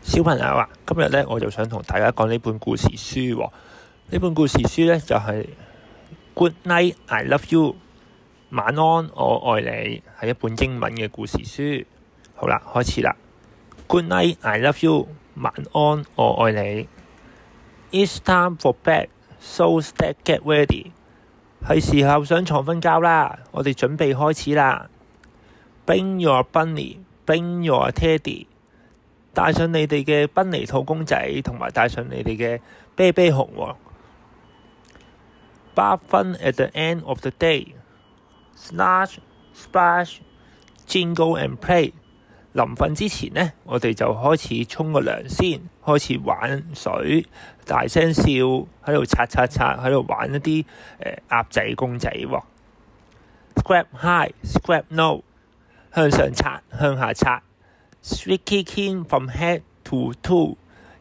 小朋友啊，今日咧我就想同大家講呢本故事書喎。呢本故事書咧就係Good Night, I Love You， 晚安，我愛你，係一本英文嘅故事書。好啦，開始啦。Good night, I love you， 晚安，我愛你。It's time for bed, so let's get ready。係時候上床瞓覺啦，我哋準備開始啦。Bring your bunny, bring your teddy。帶上你哋嘅賓尼兔公仔，同埋帶上你哋嘅啤啤熊喎。Bath fun at the end of the day， Slush, splash, jingle and play。臨瞓之前呢，我哋就開始沖個涼先，開始玩水，大聲笑，喺度刷，喺度玩一啲鴨仔公仔喎。Scrap high, scrap low， 向上刷，向下刷。Squeaky clean from head to toe，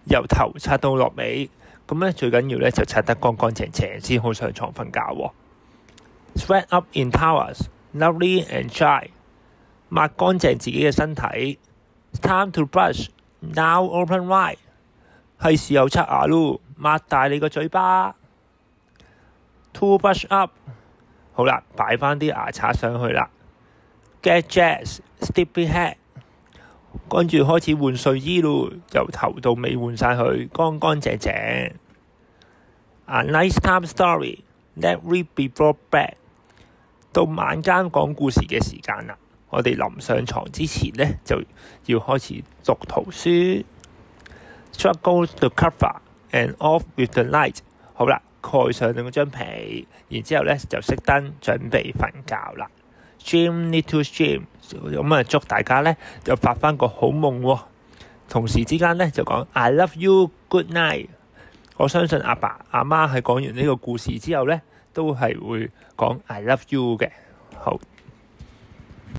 由頭刷到落尾，咁咧最緊要咧就刷得乾乾淨淨先好上床瞓覺喎。Sweat up in towels, lovely and dry， 抹乾淨自己嘅身體。Time to brush, now open wide， 係時候刷牙咯，擘大你個嘴巴。To brush up， 好啦，擺翻啲牙刷上去啦。Get dressed, sleepy head，跟住開始換睡衣咯，由頭到尾換晒佢，乾乾淨淨。A nice time story, let read before bed。到晚間講故事嘅時間啦，我哋臨上床之前呢，就要開始讀圖書。Struggle the cover and off with the light。好啦，蓋上嗰張被，然之後呢就熄燈，準備瞓覺啦。Dream little dream， 咁啊祝大家咧就發翻個好夢喎。同時之間咧就講 I love you, good night。我相信阿爸阿媽喺講完呢個故事之後咧，都係會講 I love you 嘅。好。